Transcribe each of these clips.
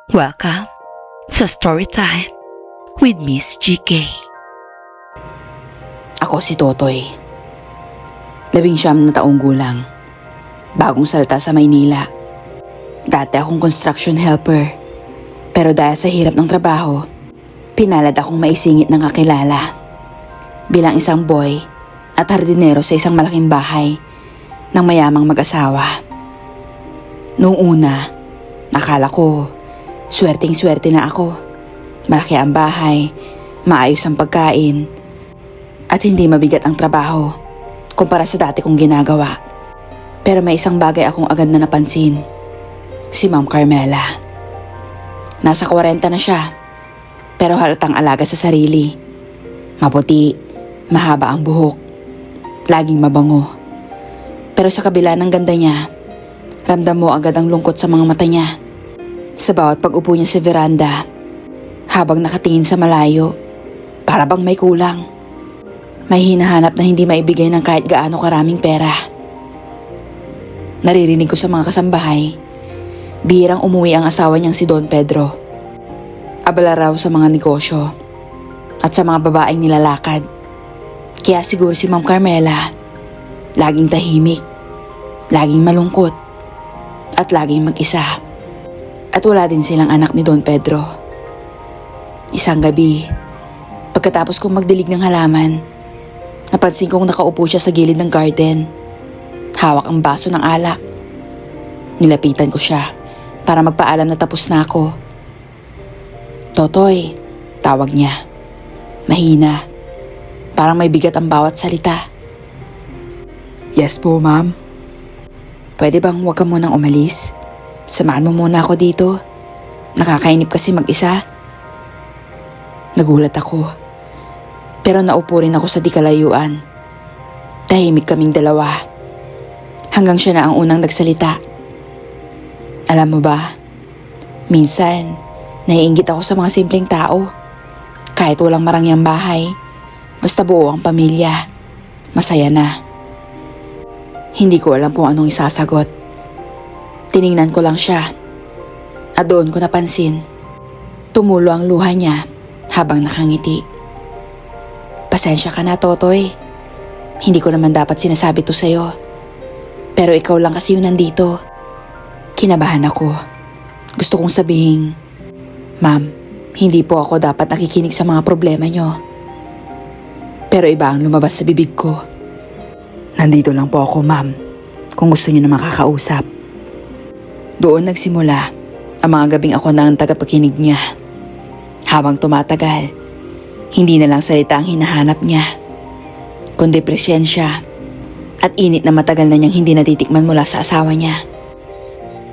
Welcome sa Storytime with Miss GK. Ako si Totoy. 19 na taong gulang. Bagong salta sa Maynila. Dati akong construction helper. Pero dahil sa hirap ng trabaho, pinalad akong maisingit ng kakilala. Bilang isang boy at hardinero sa isang malaking bahay ng mayamang mag-asawa. Noong una, nakala ko swerteng-swerte na ako. Malaki ang bahay, maayos ang pagkain, at hindi mabigat ang trabaho kumpara sa dati kong ginagawa. Pero may isang bagay akong agad na napansin. Si Ma'am Carmela. Nasa 40 na siya, pero halatang alaga sa sarili. Maputi, mahaba ang buhok, laging mabango. Pero sa kabila ng ganda niya, ramdam mo agad ang lungkot sa mga mata niya. Sa bawat pag-upo niya sa veranda, habang nakatingin sa malayo, para bang may kulang. May hinahanap na hindi maibigay ng kahit gaano karaming pera. Naririnig ko sa mga kasambahay, bihirang umuwi ang asawa niyang si Don Pedro. Abala raw sa mga negosyo at sa mga babaeng nilalakad. Kaya siguro si Ma'am Carmela, laging tahimik, laging malungkot, at laging mag-isa. At wala din silang anak ni Don Pedro. Isang gabi, pagkatapos kong magdilig ng halaman, napansin kong nakaupo siya sa gilid ng garden. Hawak ang baso ng alak. Nilapitan ko siya para magpaalam na tapos na ako. Totoy, tawag niya. Mahina. Parang may bigat ang bawat salita. Yes po, ma'am. Pwede bang huwag ka munang umalis? Samahan mo muna ako dito. Nakakainip kasi mag-isa. Nagulat ako. Pero naupo rin ako sa di kalayuan. Tahimik kaming dalawa. Hanggang siya na ang unang nagsalita. Alam mo ba, minsan, naiinggit ako sa mga simpleng tao. Kahit walang marangyang bahay, basta buo ang pamilya, masaya na. Hindi ko alam kung anong isasagot. Tiningnan ko lang siya. At doon ko napansin, tumulo ang luha niya habang nakangiti. Pasensya ka na, Totoy. Hindi ko naman dapat sinasabi to sa'yo. Pero ikaw lang kasi yun nandito. Kinabahan ako. Gusto kong sabihin, Ma'am, hindi po ako dapat nakikinig sa mga problema niyo. Pero iba ang lumabas sa bibig ko. Nandito lang po ako, ma'am, kung gusto niyo na makakausap. Doon nagsimula ang mga gabing ako na ang tagapakinig niya. Habang tumatagal, hindi na lang salita ang hinahanap niya, kundi presensya at init na matagal na niyang hindi natitikman mula sa asawa niya.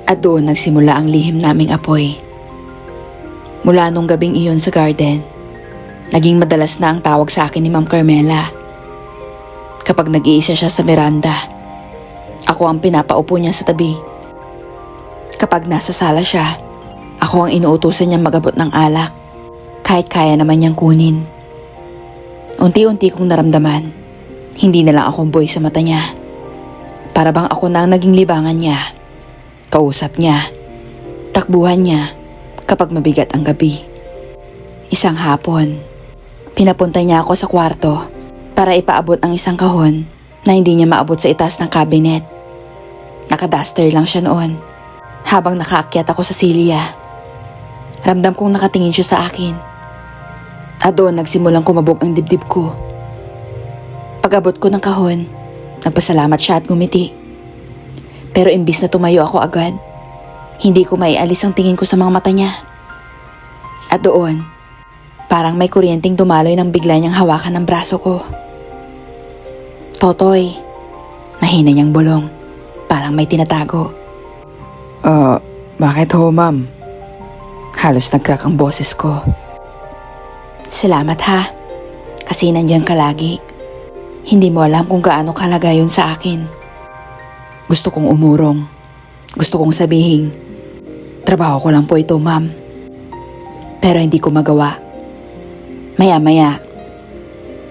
At doon nagsimula ang lihim naming apoy. Mula nung gabing iyon sa garden, naging madalas na ang tawag sa akin ni Ma'am Carmela. Kapag nag-iisa siya sa veranda, ako ang pinapaupo niya sa tabi. Kapag nasa sala siya, ako ang inuutusan niyang mag-abot ng alak, kahit kaya naman niyang kunin. Unti-unti kong naramdaman, hindi na lang akong boy sa mata niya. Para bang ako na ang naging libangan niya, kausap niya, takbuhan niya kapag mabigat ang gabi. Isang hapon, pinapunta niya ako sa kwarto para ipaabot ang isang kahon na hindi niya maabot sa itaas ng cabinet. Nakaduster lang siya noon. Habang nakaakyat ako sa silya, ramdam kong nakatingin siya sa akin. At doon nagsimulang kumabog ang dibdib ko. Pag-abot ko ng kahon, nagpasalamat siya at ngumiti. Pero imbis na tumayo ako agad, hindi ko maialis ang tingin ko sa mga mata niya. At doon, parang may kuryenteng dumaloy nang bigla niyang hawakan ng braso ko. Totoy, mahina niyang bulong, parang may tinatago. Bakit ho, ma'am? Halos nag-crack ang boses ko. Salamat ha, kasi nandiyan ka lagi. Hindi mo alam kung gaano kalaga yun sa akin. Gusto kong umurong. Gusto kong sabihin, trabaho ko lang po ito, ma'am. Pero hindi ko magawa. Maya-maya,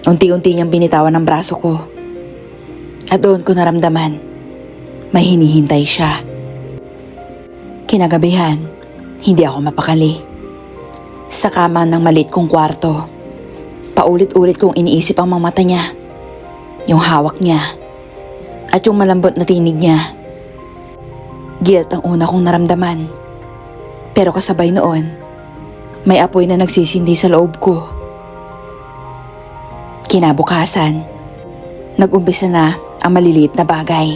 unti-unti niyang binitawan ang braso ko. At doon ko naramdaman, may hinihintay siya. Kinagabihan, Hindi ako mapakali. Sa kama ng maliit kong kwarto, paulit-ulit kong iniisip ang mga mata niya, yung hawak niya, at yung malambot na tinig niya. Guilt ang una kong naramdaman. Pero kasabay noon, may apoy na nagsisindi sa loob ko. Kinabukasan, nag-umpisa na ang maliliit na bagay.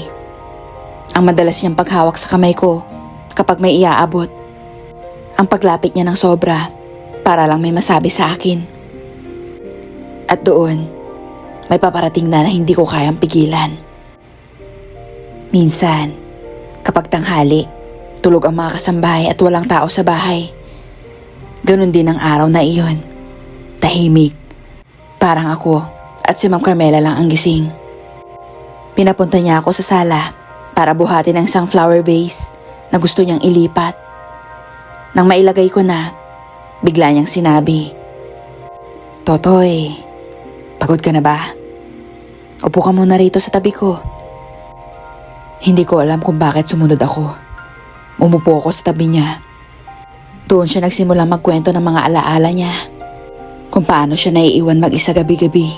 Ang madalas niyang paghawak sa kamay ko kapag may iaabot. Ang paglapit niya ng sobra para lang may masabi sa akin. At doon, may paparating na hindi ko kayang pigilan. Minsan, kapag tanghali, tulog ang mga kasambahay at walang tao sa bahay. Ganon din ang araw na iyon. Tahimik. Parang ako at si Ma'am Carmela lang ang gising. Pinapunta niya ako sa sala para buhatin ang isang flower vase na gusto niyang ilipat. Nang mailagay ko na, bigla niyang sinabi, "Totoy, pagod ka na ba? Upo ka muna rito sa tabi ko." Hindi ko alam kung bakit sumunod ako. Umupo ako sa tabi niya. Doon siya nagsimulang magkwento ng mga alaala niya. Kung paano siya naiiwan mag-isa gabi-gabi.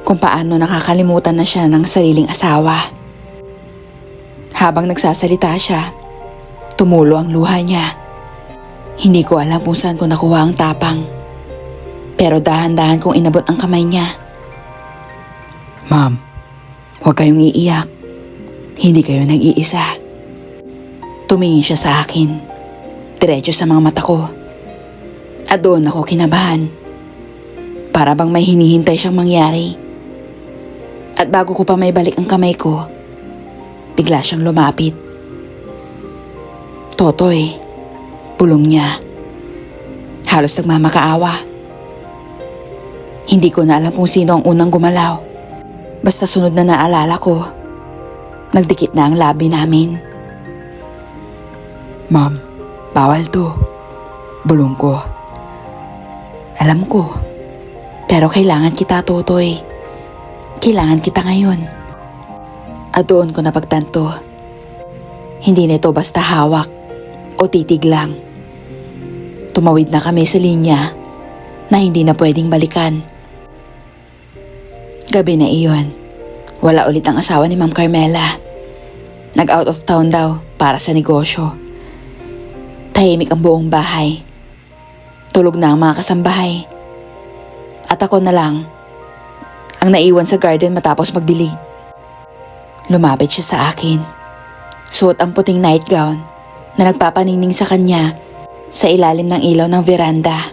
Kung paano nakakalimutan na siya ng sariling asawa. Habang nagsasalita siya, tumulo ang luha niya. Hindi ko alam kung saan ko nakuha ang tapang. Pero dahan-dahan kong inabot ang kamay niya. "Ma'am, huwag kayong iiyak. Hindi kayo nag-iisa." Tumingin siya sa akin, diretso sa mga mata ko. At doon ako kinabahan. Para bang may hinihintay siyang mangyari. At bago ko pa may balik ang kamay ko, bigla siyang lumapit. "Totoy," bulong niya. Halos nagmamakaawa. Hindi ko na alam kung sino ang unang gumalaw. Basta sunod na naalala ko, nagdikit na ang labi namin. "Ma'am, bawal to," bulong ko. "Alam ko, pero kailangan kita, Totoy. Kailangan kita ngayon." At doon ko napagtanto, hindi na ito basta hawak o titig lang. Tumawid na kami sa linya na hindi na pwedeng balikan. Gabi na iyon, wala ulit ang asawa ni Ma'am Carmela. Nag-out of town daw para sa negosyo. Tahimik ang buong bahay. Tulog na ang mga kasambahay. At ako na lang ang naiwan sa garden matapos magdilig. Lumapit siya sa akin. Suot ang puting nightgown na nagpapaningning sa kanya sa ilalim ng ilaw ng veranda.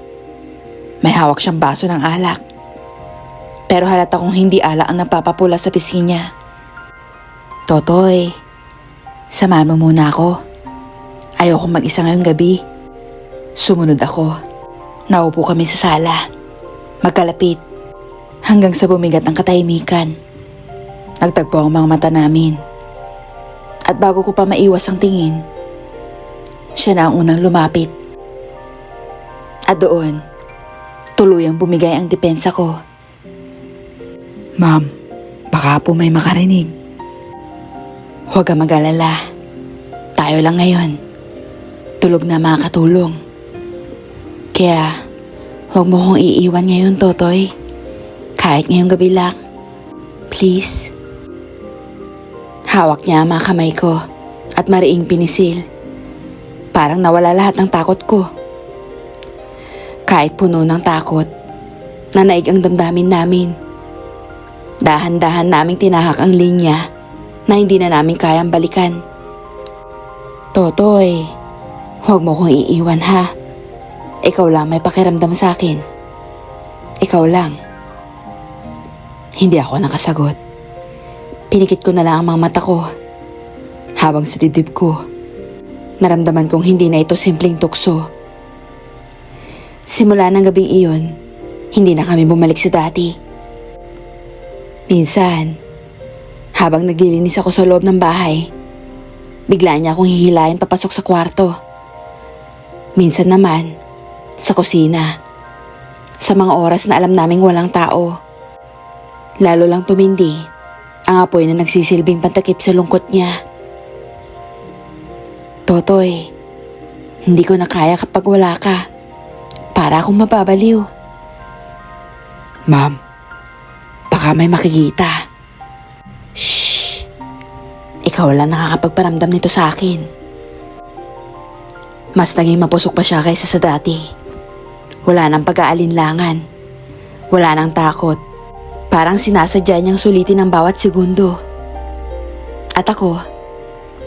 May hawak siyang baso ng alak. Pero halata kong hindi alak ang nagpapapula sa pisngi niya. "Totoy, samahan mo muna ako. Ayoko mag-isa ngayong gabi." Sumunod ako. Naupo kami sa sala. Magkalapit. Hanggang sa bumigat ang katahimikan. Nagtagpo ang mga mata namin. At bago ko pa maiwas ang tingin, siya na ang unang lumapit. At doon, tuluyang bumigay ang depensa ko. "Ma'am, baka po may makarinig." "Huwag ka mag-alala. Tayo lang ngayon. Tulog na makakatulong. Kaya, huwag mo kong iiwan ngayon, Totoy. Kahit ngayong gabi lang. Please." Hawak niya ang mga kamay ko at mariing pinisil. Parang nawala lahat ng takot ko. Kahit puno ng takot, nanaig ang damdamin namin. Dahan-dahan naming tinahak ang linya na hindi na namin kayang balikan. "Totoy, huwag mo kong iiwan ha. Ikaw lang may pakiramdam sa akin. Ikaw lang." Hindi ako nakasagot. Pinikit ko na lang ang mga mata ko. Habang sa dibdib ko, naramdaman kong hindi na ito simpleng tukso. Simula ng gabing iyon, hindi na kami bumalik sa dati. Minsan, habang naglilinis ako sa loob ng bahay, bigla niya akong hihilayin papasok sa kwarto. Minsan naman, sa kusina. Sa mga oras na alam naming walang tao. Lalo lang tumindi ang apoy na nagsisilbing pantakip sa lungkot niya. "Totoy, Hindi ko na kaya kapag wala ka. Para akong mababaliw. Ma'am, baka may makikita. Shh! Ikaw lang nakakapagparamdam nito sa akin. Mas naging mapusok pa siya kaysa sa dati. Wala nang pag-aalinlangan. Wala nang takot. Parang sinasadya niyang sulitin ang bawat segundo. At ako,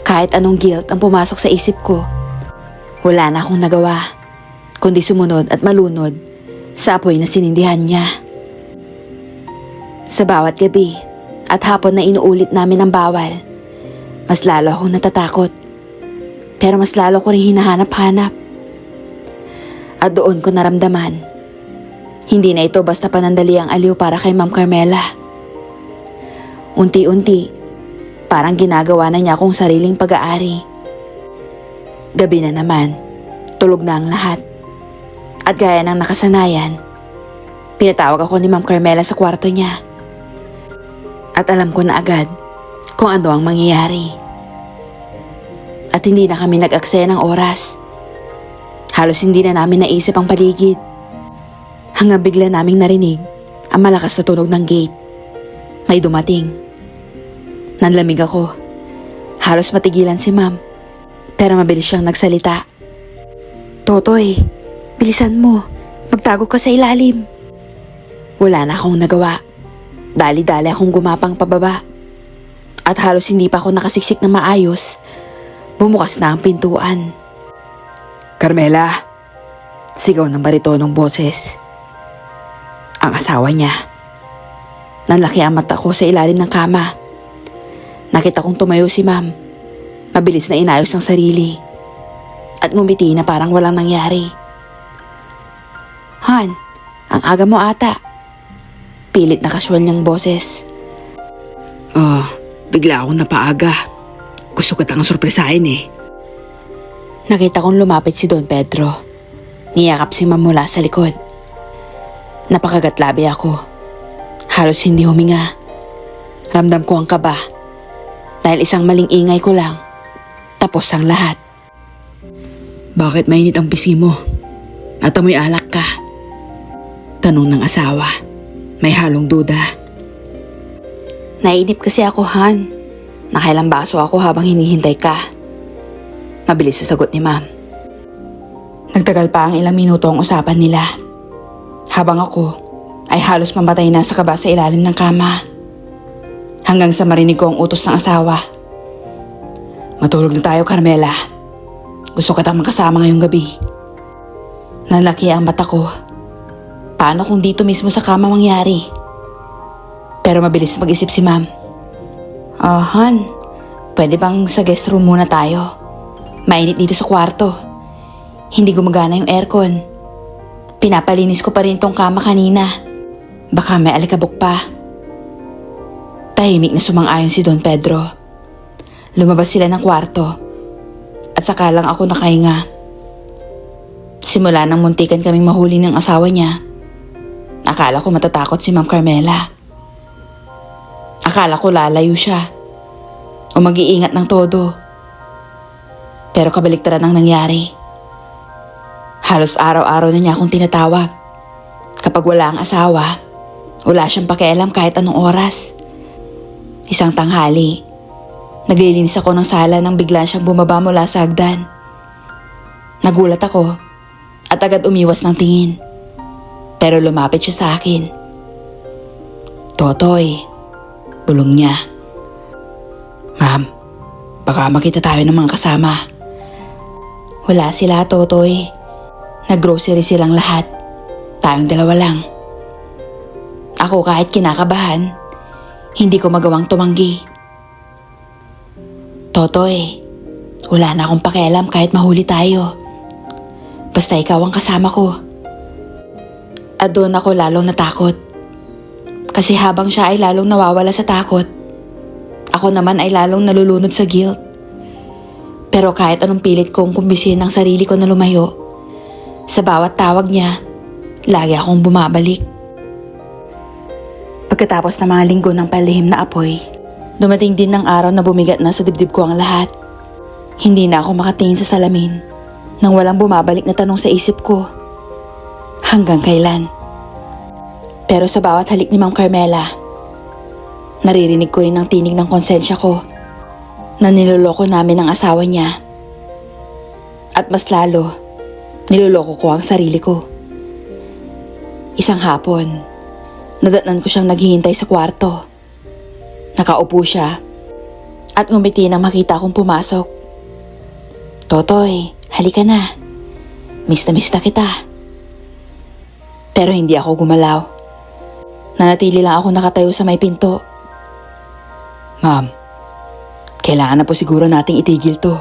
kahit anong guilt ang pumasok sa isip ko, wala na akong nagawa, kundi sumunod at malunod sa apoy na sinindihan niya. Sa bawat gabi at hapon na inuulit namin ang bawal, mas lalo akong natatakot. Pero mas lalo ko rin hinahanap-hanap. At doon ko naramdaman, hindi na ito basta panandali ang aliw para kay Ma'am Carmela. Unti-unti, parang ginagawa na niya akong sariling pag-aari. Gabi na naman, tulog na ang lahat. At gaya ng nakasanayan, pinatawag ako ni Ma'am Carmela sa kwarto niya. At alam ko na agad kung ano ang mangyayari. At hindi na kami nag-aksaya ng oras. Halos hindi na namin naisip ang paligid. Hanggang bigla naming narinig ang malakas na tunog ng gate. May dumating. Nanlamig ako. Halos matigilan si Ma'am. Pero mabilis siyang nagsalita. Totoy, bilisan mo. Magtago ka sa ilalim. Wala na akong nagawa. Dali-dali akong gumapang pababa. At halos hindi pa ako nakasiksik na maayos, bumukas na ang pintuan. Carmela! Sigaw ng baritonong boses. Ang asawa niya. Nanlaki ang mata ko sa ilalim ng kama. Nakita kong tumayo si Ma'am. Mabilis na inayos ang sarili. At ngumiti na parang walang nangyari. Han, ang aga mo ata. Pilit na casual niyang boses. Bigla akong napaaga. Gusto kitang sorpresahin eh. Nakita kong lumapit si Don Pedro. Niyakap si Ma'am mula sa likod. Napakagatlabi ako. Halos hindi huminga. Ramdam ko ang kaba. Dahil isang maling ingay ko lang, tapos ang lahat. Bakit mainit ang pisngi mo? At amoy alak ka? Tanong ng asawa. May halong duda. Nainip kasi ako, Han. Nakailang baso ako habang hinihintay ka. Mabilis sa sagot ni Ma'am. Nagtagal pa ang ilang minuto ang usapan nila. Habang ako ay halos mamatay na sa kaba sa ilalim ng kama. Hanggang sa marinig ko ang utos ng asawa. Matulog na tayo, Carmela. Gusto kitang makasama ngayong gabi. Nanlaki ang mata ko. Paano kung dito mismo sa kama mangyari? Pero mabilis mag-isip si Ma'am. Han, pwede bang sa guest room muna tayo? Mainit dito sa kwarto. Hindi gumagana yung aircon. Pinapalinis ko pa rin tong kama kanina. Baka may alikabok pa. Tahimik na sumang-ayon si Don Pedro. Lumabas sila ng kwarto. At saka lang ako nakahinga. Simula nang muntikan kaming mahuli ng asawa niya, akala ko matatakot si Ma'am Carmela. Akala ko lalayo siya o mag-iingat ng todo. Pero kabaliktaran ang nangyari. Halos araw-araw na niya akong tinatawag. Kapag wala ang asawa, wala siyang pakialam kahit anong oras. Isang tanghali, naglilinis ako ng sala nang bigla siyang bumaba mula sa hagdan. Nagulat ako at agad umiwas ng tingin. Pero lumapit siya sa akin. Totoy, bulong niya. Ma'am, baka makita tayo ng mga kasama. Wala sila, Totoy. Nag-grocery silang lahat. Tayong dalawa lang. Ako kahit kinakabahan, hindi ko magawang tumanggi. Totoy, wala na akong pakialam kahit mahuli tayo. Basta ikaw ang kasama ko. At doon ako lalong natakot. Kasi habang siya ay lalong nawawala sa takot, ako naman ay lalong nalulunod sa guilt. Pero kahit anong pilit kong kumbisin ang sarili ko na lumayo, sa bawat tawag niya, lagi akong bumabalik. Pagkatapos ng mga linggo ng palihim na apoy, dumating din ng araw na bumigat na sa dibdib ko ang lahat. Hindi na ako makatingin sa salamin nang walang bumabalik na tanong sa isip ko. Hanggang kailan? Pero sa bawat halik ni Ma'am Carmela, naririnig ko rin ang tinig ng konsensya ko na niloloko namin ang asawa niya. At mas lalo, niloloko ko ang sarili ko. Isang hapon, nadatnan ko siyang naghihintay sa kwarto. Nakaupo siya at ngumiti nang makita akong pumasok. "Totoy, halika na. Miss na kita." Pero hindi ako gumalaw. Nanatili lang ako nakatayo sa may pinto. "Ma'am, kailangan na po siguro nating itigil to."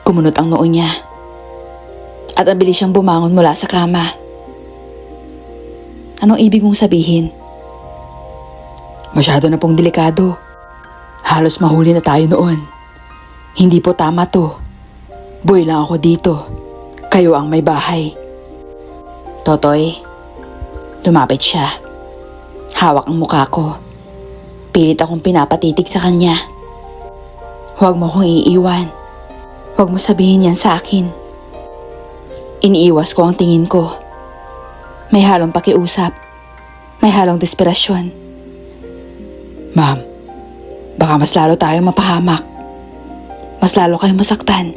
Kumunot ang noo niya at mabilis siyang bumangon mula sa kama. "Anong ibig mong sabihin?" "Masyado na pong delikado. Halos mahuli na tayo noon. Hindi po tama to. Boy lang ako dito. Kayo ang may bahay." "Totoy." Lumapit siya. Hawak ang mukha ko. Pilit akong pinapatitig sa kanya. "Huwag mo akong iiwan. Huwag mo sabihin yan sa akin." Iniiwas ko ang tingin ko. May halong pakiusap. May halong desperasyon. "Ma'am, baka mas lalo tayong mapahamak. Mas lalo kayong masaktan.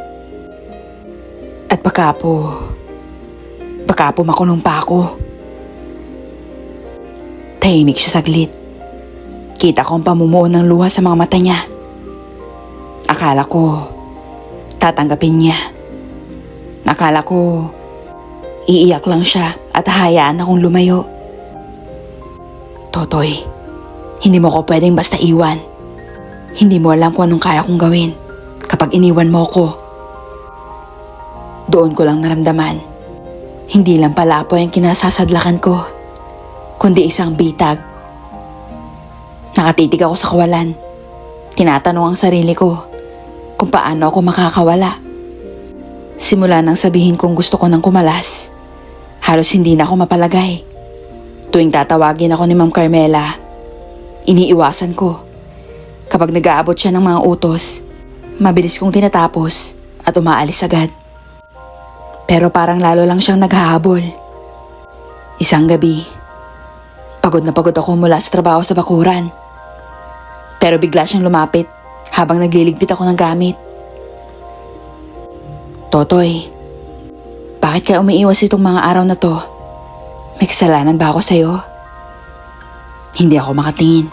At baka po makulong pa ako." Tahimik siya saglit. Kita ko ang pamumuo ng luha sa mga mata niya. Akala ko tatanggapin niya. Akala ko iiyak lang siya at hahayaan akong lumayo. "Totoy, hindi mo ko pwedeng basta iwan. Hindi mo alam kung anong kaya kong gawin kapag iniwan mo ko." Doon ko lang naramdaman. Hindi lang pala apoy ang kinasasadlakan ko, kundi isang bitag. Nakatitig ako sa kawalan. Tinatanong ang sarili ko kung paano ako makakawala. Simula nang sabihin kong gusto ko nang kumalas, halos hindi na ako mapalagay. Tuwing tatawagin ako ni Ma'am Carmela, iniiwasan ko. Kapag nag-aabot siya ng mga utos, mabilis kong tinatapos at umaalis agad. Pero parang lalo lang siyang naghahabol. Isang gabi, pagod na pagod ako mula sa trabaho sa bakuran. Pero bigla siyang lumapit habang nagliligpit ako ng gamit. "Totoy, bakit kaya umiiwas itong mga araw na to? May kasalanan ba ako sa'yo?" Hindi ako makatingin.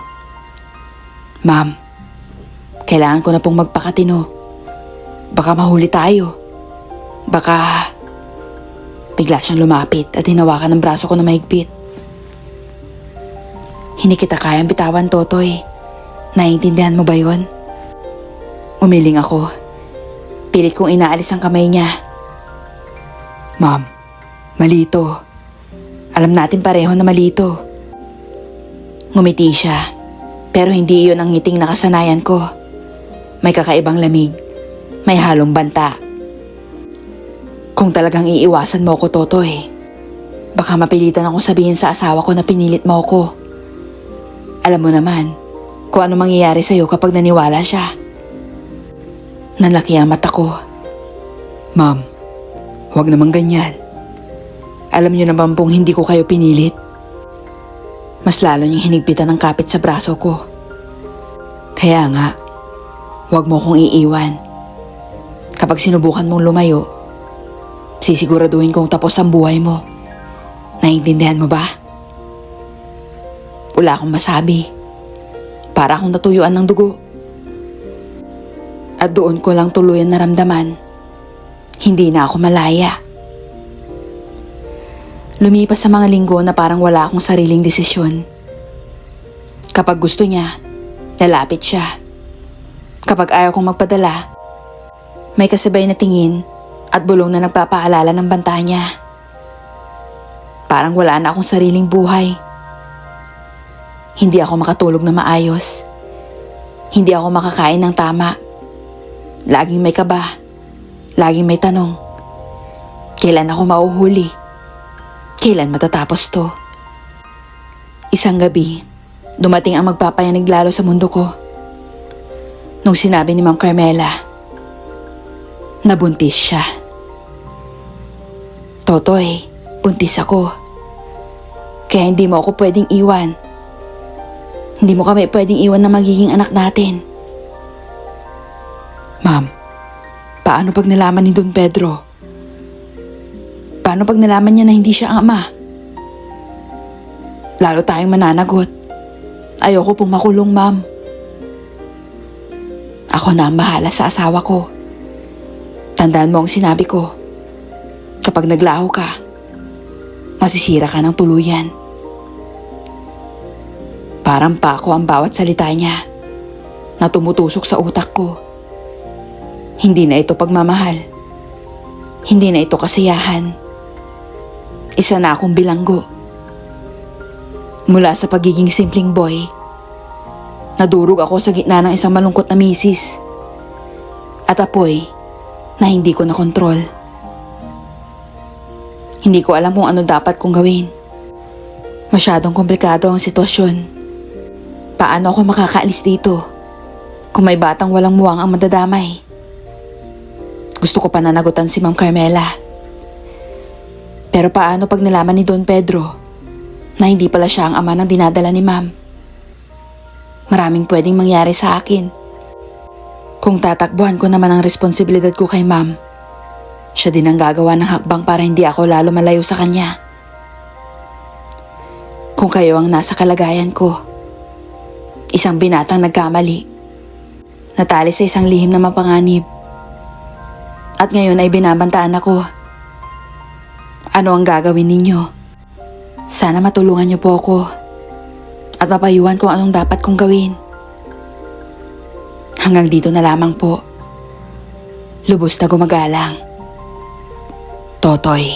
"Ma'am, kailangan ko na pong magpakatino. Baka mahuli tayo. Baka..." Bigla siyang lumapit at hinawakan ng braso ko na mahigpit. "Hindi kita kayang bitawan, Totoy. Naiintindihan mo ba yon?" Umiling ako. Pilit kong inaalis ang kamay niya. "Ma'am, mali ito. Alam natin pareho na mali ito." Ngumiti siya, pero hindi iyon ang ngiting nakasanayan ko. May kakaibang lamig. May halong banta. "Kung talagang iiwasan mo ko, Totoy, baka mapilitan akong sabihin sa asawa ko na pinilit mo ko. Alam mo naman kung ano mangyayari sa'yo kapag naniwala siya." Nanlaki ang mata ko. "Ma'am, huwag naman ganyan. Alam niyo naman pong hindi ko kayo pinilit." Mas lalo niyang hinigpitan ng kapit sa braso ko. "Kaya nga, huwag mo kong iiwan. Kapag sinubukan mong lumayo, sisiguraduhin kong tapos ang buhay mo. Naiintindihan mo ba?" Wala akong masabi. Para akong natuyuan ng dugo. At doon ko lang tuluyan naramdaman, hindi na ako malaya. Lumipas sa mga linggo na parang wala akong sariling desisyon. Kapag gusto niya, lalapit siya. Kapag ayaw kong magpadala, may kasabay na tingin at bulong na nagpapaalala ng banta niya. Parang wala na akong sariling buhay. Hindi ako makatulog na maayos. Hindi ako makakain ng tama. Laging may kaba. Laging may tanong. Kailan ako mauhuli? Kailan matatapos to? Isang gabi, dumating ang magpapayanig lalo sa mundo ko. Nung sinabi ni Ma'am Carmela Nabuntis siya. Totoy, buntis ako. Kaya hindi mo ako pwedeng iwan. Hindi mo kami pwedeng iwan na magiging anak natin. Ma'am, paano pag nalaman ni Don Pedro? Paano pag nalaman niya na hindi siya ang ama? Lalo tayong mananagot. Ayoko pong makulong, ma'am. Ako na ang bahala sa asawa ko. Tandaan mo ang sinabi ko. Kapag naglaho ka, masisira ka ng tuluyan. Parang pako ang bawat salita niya na tumutusok sa utak ko. Hindi na ito pagmamahal. Hindi na ito kasiyahan. Isa na akong bilanggo. Mula sa pagiging simpleng boy, nadurog ako sa gitna ng isang malungkot na misis at apoy na hindi ko nakontrol. Hindi ko alam kung ano dapat kong gawin. Masyadong komplikado ang sitwasyon. Paano ako makakaalis dito kung may batang walang muwang ang madadamay? Gusto ko pananagutan si Ma'am Carmela. Pero paano pag nalaman ni Don Pedro na hindi pala siya ang ama ng dinadala ni Ma'am? Maraming pwedeng mangyari sa akin. Kung tatakbuhan ko naman ang responsibilidad ko kay Ma'am, siya din ang gagawa ng hakbang para hindi ako lalo malayo sa kanya. Kung kayo ang nasa kalagayan ko, isang binatang nagkamali, natali sa isang lihim na mapanganib, at ngayon ay binabantaan ako, ano ang gagawin ninyo? Sana matulungan niyo po ako at mapayuhan kung anong dapat kong gawin. Hanggang dito na lamang po. Lubos na gumagalang. Totoy.